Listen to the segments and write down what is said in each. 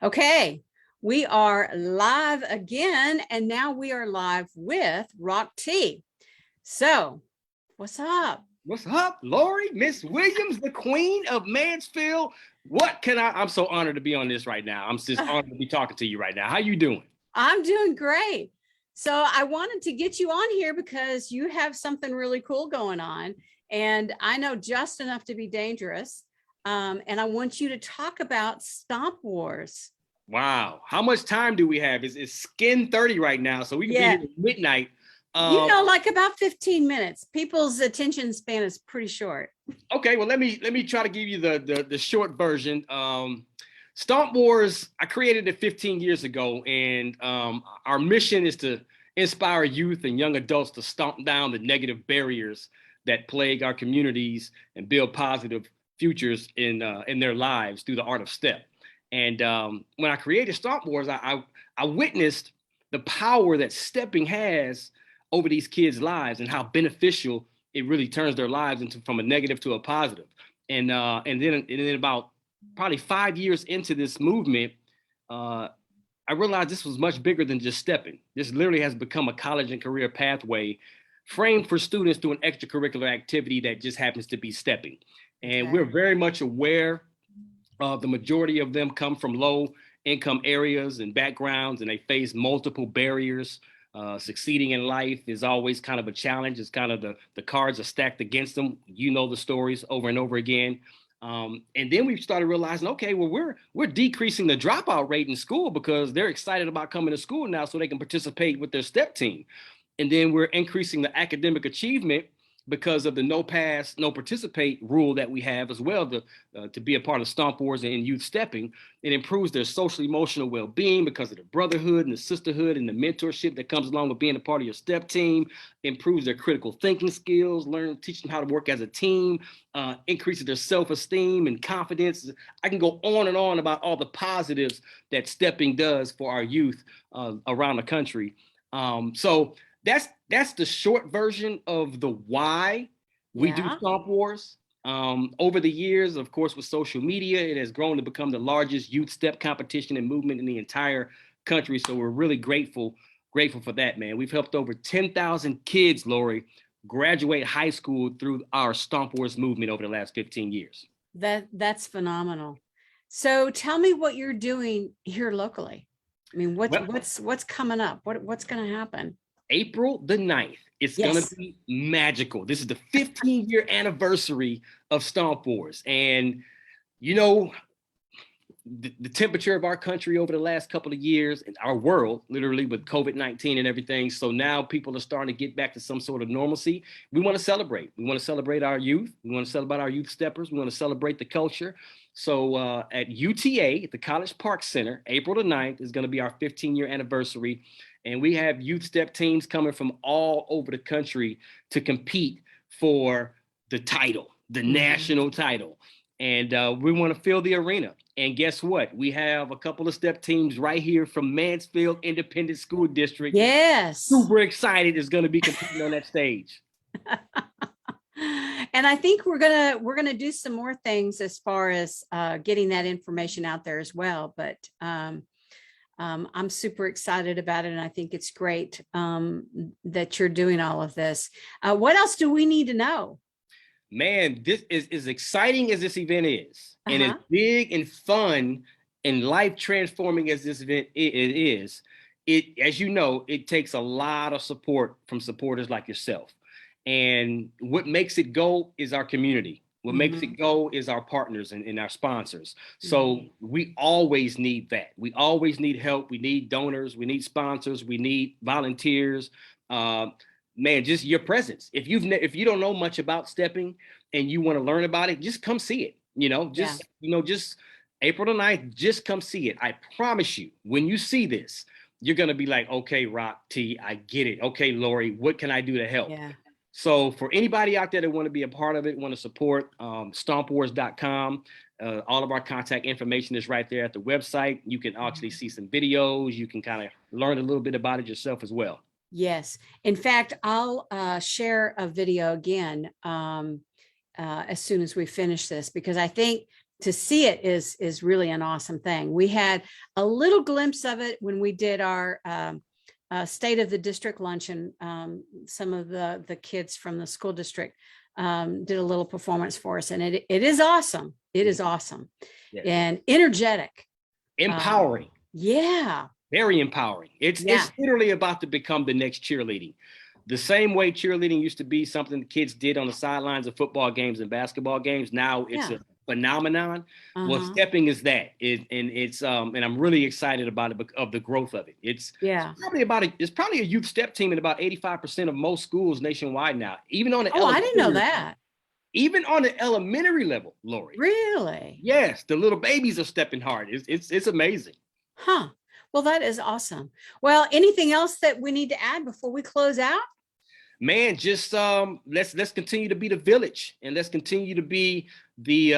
Okay, we are live again, and now we are live with Rock T. So, what's up? What's up, Lori? Miss Williams, the queen of Mansfield. I'm so honored to be on this right now. I'm just honored to be talking to you right now. How you doing? I'm doing great. So I wanted to get you on here because you have something really cool going on, and I know just enough to be dangerous. And I want you to talk about Stomp Wars. Wow. How much time do we have? It's skin 30 right now, so we can be here at midnight. Like about 15 minutes. People's attention span is pretty short. Okay, well, let me try to give you the short version. Stomp Wars, I created it 15 years ago, and our mission is to inspire youth and young adults to stomp down the negative barriers that plague our communities and build positive futures in their lives through the art of step. And when I created Stomp Wars, I witnessed the power that stepping has over these kids' lives and how beneficial it really turns their lives into from a negative to a positive. And then about probably 5 years into this movement, I realized this was much bigger than just stepping. This literally has become a college and career pathway framed for students through an extracurricular activity that just happens to be stepping. And we're very much aware the majority of them come from low income areas and backgrounds, and they face multiple barriers. Succeeding in life is always kind of a challenge. It's kind of the cards are stacked against them. You know the stories over and over again. And then we started realizing, okay, well, we're decreasing the dropout rate in school because they're excited about coming to school now so they can participate with their step team. And then we're increasing the academic achievement because of the no pass, no participate rule that we have as well to be a part of Stomp Wars and youth stepping. It improves their social emotional well-being because of the brotherhood and the sisterhood and the mentorship that comes along with being a part of your step team, improves their critical thinking skills, teach them how to work as a team, increases their self-esteem and confidence. I can go on and on about all the positives that stepping does for our youth around the country. So that's the short version of the why we do Stomp Wars. Over the years, of course, with social media, it has grown to become the largest youth step competition and movement in the entire country. So we're really grateful for that, man. We've helped over 10,000 kids, Lori, graduate high school through our Stomp Wars movement over the last 15 years. That's phenomenal. So tell me what you're doing here locally. I mean, what's coming up? What's going to happen? April the 9th. It's going to be magical. This is the 15-year anniversary of Stomp Wars. And, you know, the temperature of our country over the last couple of years, and our world, literally with COVID-19 and everything. So now people are starting to get back to some sort of normalcy. We want to celebrate. We want to celebrate our youth. We want to celebrate our youth steppers. We want to celebrate the culture. So at UTA, at the College Park Center, April the 9th is going to be our 15-year anniversary. And we have youth step teams coming from all over the country to compete for the title, the national title. And we want to fill the arena. And guess what? We have a couple of step teams right here from Mansfield Independent School District. Yes. Super excited is going to be competing on that stage. And I think we're gonna do some more things as far as getting that information out there as well. But I'm super excited about it, and I think it's great that you're doing all of this. What else do we need to know? Man, this is as exciting as this event is, and as big and fun and life transforming as this event is. As you know, it takes a lot of support from supporters like yourself. And what makes it go is our community. What makes it go is our partners and our sponsors. So we always need that. We always need help. We need donors. We need sponsors. We need volunteers. Man, just your presence. If you don't know much about stepping and you want to learn about it, just come see it. Just April the 9th, just come see it. I promise you, when you see this, you're going to be like, okay, Rock T, I get it. Okay, Lori, what can I do to help? Yeah. So for anybody out there that want to be a part of it, want to support, stompwars.com. All of our contact information is right there at the website. You can actually see some videos. You can kind of learn a little bit about it yourself as well. Yes. In fact, I'll share a video again as soon as we finish this, because I think to see it is really an awesome thing. We had a little glimpse of it when we did our state of the district luncheon. Some of the kids from the school district did a little performance for us, and it is awesome. It is awesome. Yeah. And energetic, empowering. Yeah, very empowering. It's literally about to become the next cheerleading. The same way cheerleading used to be something the kids did on the sidelines of football games and basketball games. Now it's a phenomenon. Well, stepping is that, and I'm really excited about it, of the growth of it. It's probably a youth step team in about 85% of most schools nationwide now. Even on the I didn't know that. Even on the elementary level, Lori. Really? Yes, the little babies are stepping hard. It's amazing. Huh. Well, that is awesome. Well, anything else that we need to add before we close out? Man, just let's continue to be the village, and let's continue to be the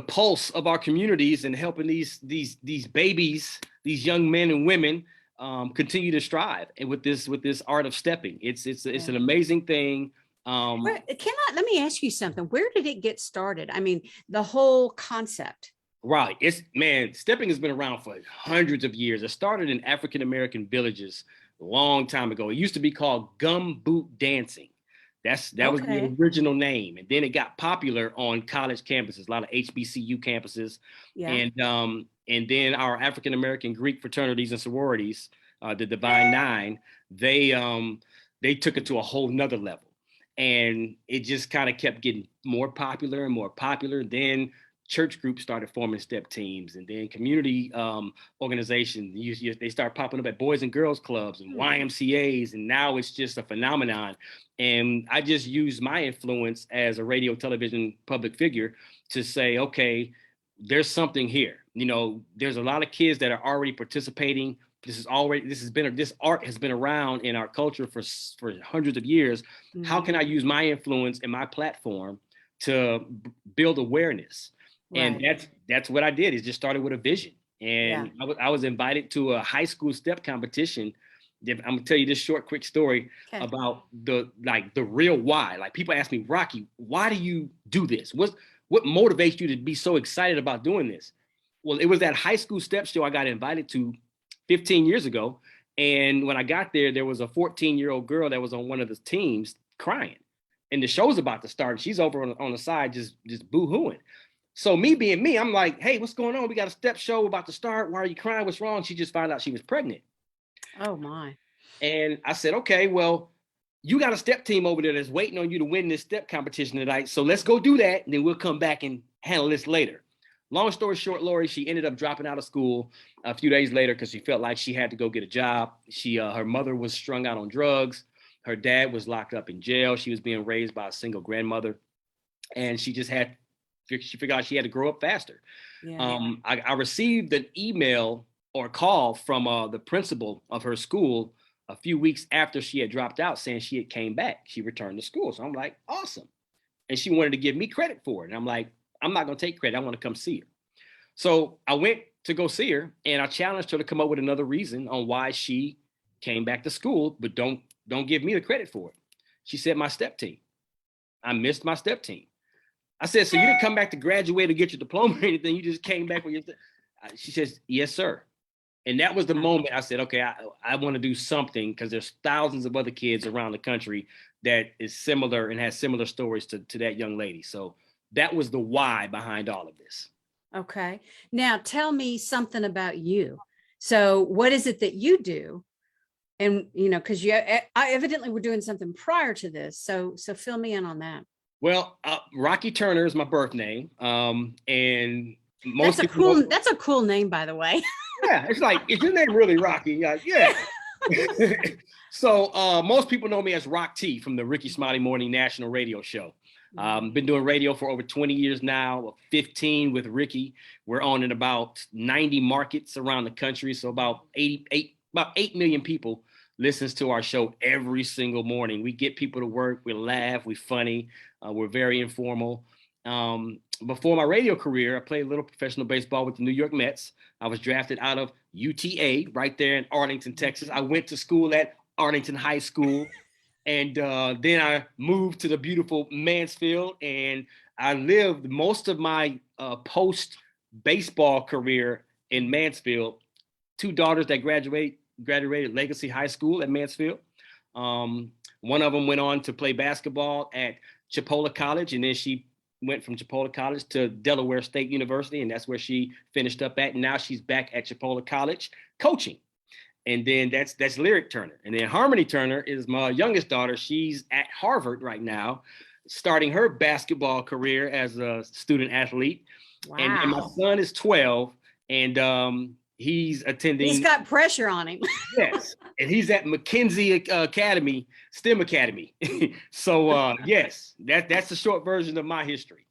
pulse of our communities, and helping these babies, these young men and women, continue to strive. And with this art of stepping, it's an amazing thing. Let me ask you something. Where did it get started? I mean, the whole concept. Right. Stepping has been around for hundreds of years. It started in African American villages a long time ago. It used to be called gum boot dancing. That was the original name. And then it got popular on college campuses, a lot of HBCU campuses. Yeah. And then our African American Greek fraternities and sororities, the Divine Nine, they took it to a whole nother level. And it just kind of kept getting more popular and more popular. Then church groups started forming step teams, and then community organizations. They start popping up at Boys and Girls Clubs and YMCAs, and now it's just a phenomenon. And I just use my influence as a radio, television public figure to say, okay, there's something here. There's a lot of kids that are already participating. This art has been around in our culture for hundreds of years. Mm-hmm. How can I use my influence and my platform to build awareness? Right. And that's what I did. It just started with a vision. And I was invited to a high school step competition. I'm gonna tell you this quick story about the real why. Like, people ask me, Rocky, why do you do this? What motivates you to be so excited about doing this? Well, it was that high school step show I got invited to 15 years ago. And when I got there was a 14-year-old girl that was on one of the teams crying. And the show's about to start. She's over on the side just boo-hooing. So me being me, I'm like, hey, what's going on? We got a step show about to start. Why are you crying? What's wrong? She just found out she was pregnant. Oh, my. And I said, okay, well, you got a step team over there that's waiting on you to win this step competition tonight. So let's go do that. And then we'll come back and handle this later. Long story short, Lori, she ended up dropping out of school a few days later because she felt like she had to go get a job. Her mother was strung out on drugs. Her dad was locked up in jail. She was being raised by a single grandmother. And she figured out she had to grow up faster. Yeah. I received an email or call from the principal of her school a few weeks after she had dropped out, saying she had came back. She returned to school. So I'm like, awesome. And she wanted to give me credit for it. And I'm like, I'm not going to take credit. I want to come see her. So I went to go see her, and I challenged her to come up with another reason on why she came back to school, but don't give me the credit for it. She said, my step team. I missed my step team. I said, so you didn't come back to graduate or get your diploma or anything? You just came back with your She says, yes, sir. And that was the moment I said, okay, I want to do something, because there's thousands of other kids around the country that is similar and has similar stories to that young lady. So that was the why behind all of this. Okay. Now tell me something about you. So what is it that you do? And, because I evidently were doing something prior to this. So fill me in on that. Well, Rocky Turner is my birth name. And that's a cool name, by the way. Yeah. It's like, is your name really Rocky? Yeah. So most people know me as Rock T from the Ricky Smiley Morning National Radio Show. Been doing radio for over 20 years now, 15 with Ricky. We're on in about 90 markets around the country. So about 8 million people listens to our show every single morning. We get people to work. We laugh. We're funny. We're very informal. Before my radio career, I played a little professional baseball with the New York Mets. I was drafted out of UTA right there in Arlington, Texas. I went to school at Arlington High School. And then I moved to the beautiful Mansfield, and I lived most of my post baseball career in Mansfield. 2 daughters that graduated Legacy High School at Mansfield. One of them went on to play basketball at Chipola College, and then she went from Chipola College to Delaware State University, and that's where she finished up at. And now she's back at Chipola College coaching. And then that's Lyric Turner. And then Harmony Turner is my youngest daughter. She's at Harvard right now, starting her basketball career as a student athlete. Wow. And my son is 12, and he's attending. He's got pressure on him. Yes, and he's at McKenzie Academy, STEM Academy. So yes, that's the short version of my history.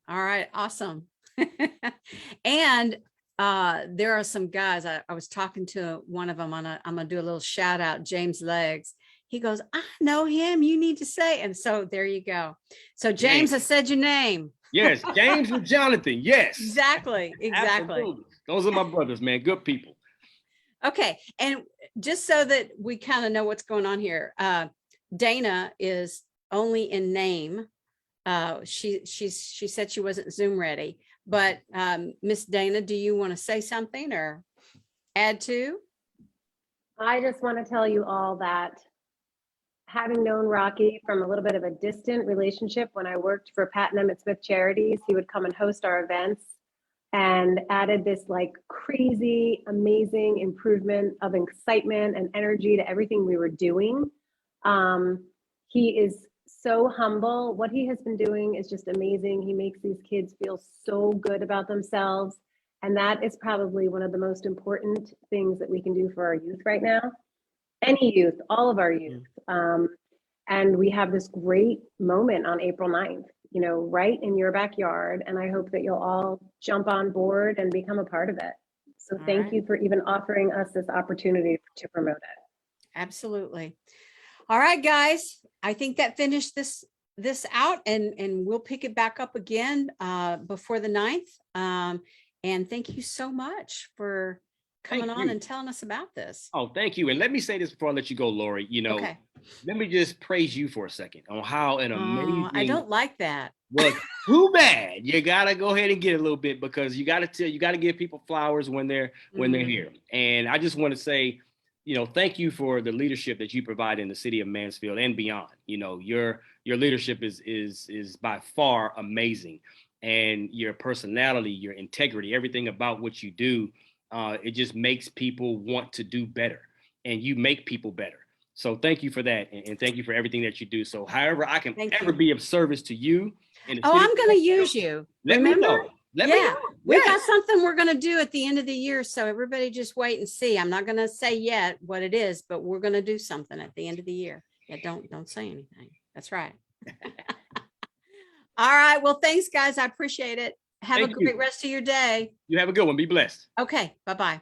All right, awesome. And there are some guys. I was talking to one of them I'm gonna do a little shout out, James Legs. He goes, I know him. You need to say. And so there you go. So James, I said your name. Yes, James and Jonathan. Yes, exactly. Absolutely. Those are my brothers, man. Good people. Okay. And just so that we kind of know what's going on here, Dana is only in name. She said she wasn't Zoom ready, but Miss Dana, do you want to say something or add to? I just want to tell you all that having known Rocky from a little bit of a distant relationship, when I worked for Pat and Emmett Smith Charities, he would come and host our events, and added this like crazy, amazing improvement of excitement and energy to everything we were doing. He is so humble. What he has been doing is just amazing. He makes these kids feel so good about themselves. And that is probably one of the most important things that we can do for our youth right now. Any youth, all of our youth. And we have this great moment on April 9th, you know, right in your backyard. And I hope that you'll all jump on board and become a part of it. So thank you for even offering us this opportunity to promote it. Absolutely. All right, guys, I think that finished this out, and we'll pick it back up again before the 9th. And thank you so much for coming on and telling us about this. Oh, thank you. And let me say this before I let you go, Lori. You know, let me just praise you for a second on how an amazing. I don't like that. Well, too bad. You gotta go ahead and get a little bit, because you gotta give people flowers when they're here. And I just want to say, you know, thank you for the leadership that you provide in the city of Mansfield and beyond. You know, your leadership is by far amazing, and your personality, your integrity, everything about what you do, it just makes people want to do better, and you make people better. So thank you for that, and thank you for everything that you do. So however I can ever be of service to you. I'm going to use you. Let me know. Let me know. We got something we're going to do at the end of the year. So everybody just wait and see. I'm not going to say yet what it is, but we're going to do something at the end of the year. Yeah, don't say anything. That's right. All right. Well, thanks, guys. I appreciate it. Have a great rest of your day. You have a good one. Be blessed. Okay. Bye-bye.